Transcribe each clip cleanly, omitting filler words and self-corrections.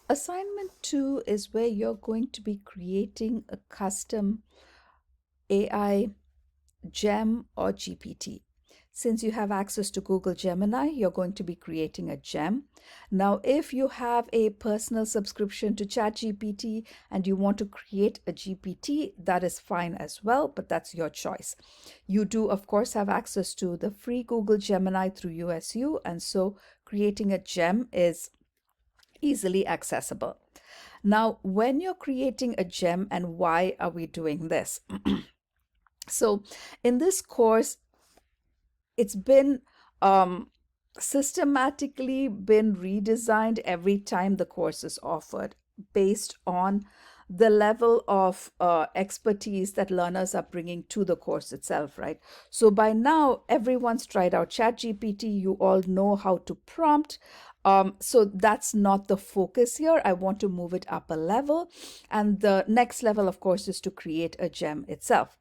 Assignment 2 is where you're going to be creating a custom AI gem or GPT. Since you have access to Google Gemini, you're going to be creating a gem. Now, if you have a personal subscription to ChatGPT and you want to create a GPT, that is fine as well, but that's your choice. You do, of course, have access to the free Google Gemini through USU, and so creating a gem is easily accessible. Now, when you're creating a gem, and why are we doing this? So, in this course, it's been systematically been redesigned every time the course is offered based on the level of expertise that learners are bringing to the course itself, right? So by now, everyone's tried out ChatGPT. You all know how to prompt. So that's not the focus here. I want to move it up a level. And the next level, of course, is to create a gem itself.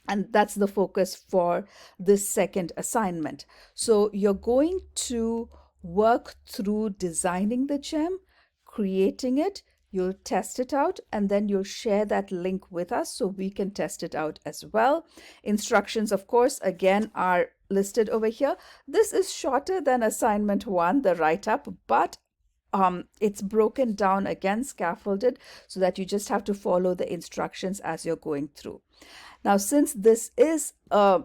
And that's the focus for this second assignment. So you're going to work through designing the gem, creating it, you'll test it out, and then you'll share that link with us so we can test it out as well. Instructions, of course, again, are listed over here. This is shorter than assignment 1, the write-up, but it's broken down again, scaffolded, so that you just have to follow the instructions as you're going through. Now, since this is a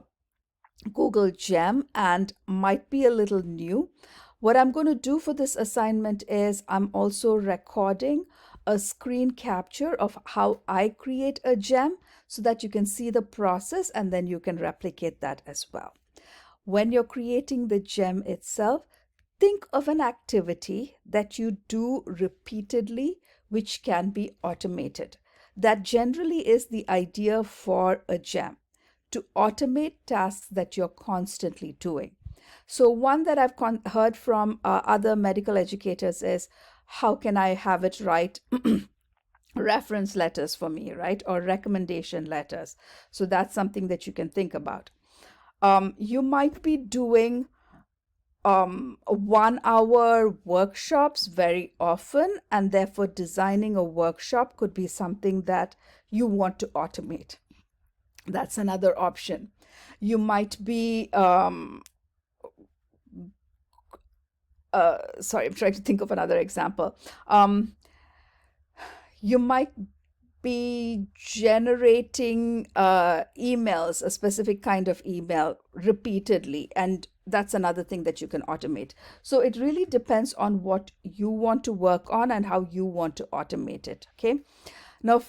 Google Gem and might be a little new, what I'm going to do for this assignment is I'm also recording a screen capture of how I create a gem so that you can see the process and then you can replicate that as well. When you're creating the gem itself, think of an activity that you do repeatedly, which can be automated. That generally is the idea for a gem, to automate tasks that you're constantly doing. So one that I've heard from other medical educators is, how can I have it write reference letters for me, right? Or recommendation letters. So that's something that you can think about. You might be doing 1 hour workshops very often, and therefore designing a workshop could be something that you want to automate. That's another option. You might be sorry, I'm trying to think of another example. You might be generating emails, a specific kind of email repeatedly, and that's another thing that you can automate. So it really depends on what you want to work on and how you want to automate it. Okay. Now,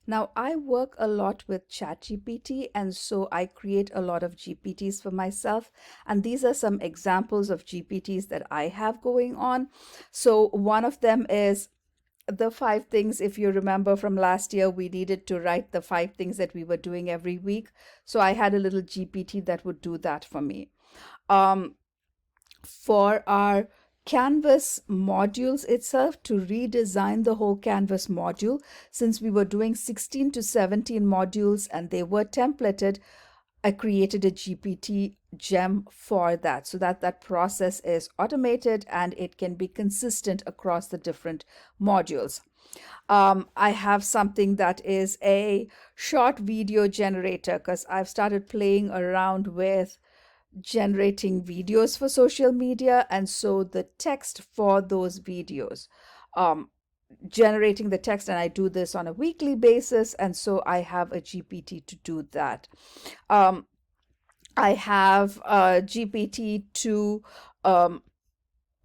now I work a lot with ChatGPT, and so I create a lot of GPTs for myself. And these are some examples of GPTs that I have going on. So one of them is the 5 things. If you remember from last year, we needed to write the 5 things that we were doing every week. So I had a little GPT that would do that for me. For our Canvas modules itself, to redesign the whole Canvas module, since we were doing 16 to 17 modules and they were templated, I created a GPT gem for that, so that that process is automated and it can be consistent across the different modules. I have something that is a short video generator because I've started playing around with generating videos for social media, and so the text for those videos, generating the text, and I do this on a weekly basis, and so I have a GPT to do that. I have a GPT to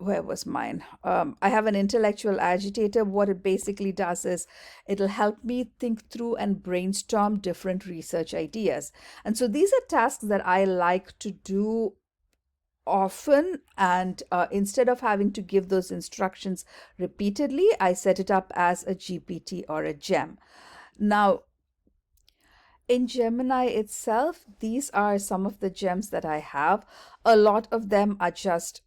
where was mine? I have an intellectual agitator. What it basically does is it'll help me think through and brainstorm different research ideas. And so these are tasks that I like to do often. And instead of having to give those instructions repeatedly, I set it up as a GPT or a gem. Now, in Gemini itself, these are some of the gems that I have. A lot of them are just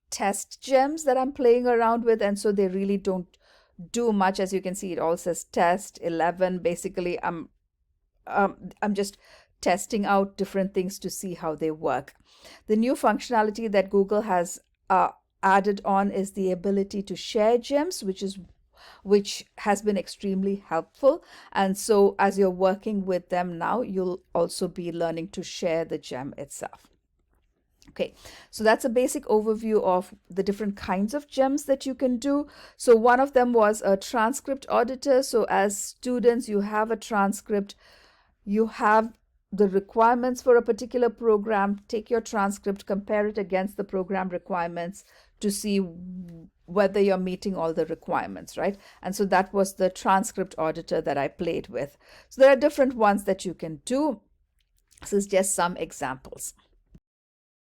test gems that I'm playing around with, and so they really don't do much. As you can see, it all says test 11. Basically, I'm just testing out different things to see how they work. The new functionality that Google has added on is the ability to share gems, which has been extremely helpful. And so as you're working with them now, you'll also be learning to share the gem itself. Okay, so that's a basic overview of the different kinds of gems that you can do. So one of them was a transcript auditor. So as students, you have a transcript, you have the requirements for a particular program, take your transcript, compare it against the program requirements to see whether you're meeting all the requirements, right? And so that was the transcript auditor that I played with. So there are different ones that you can do. This is just some examples.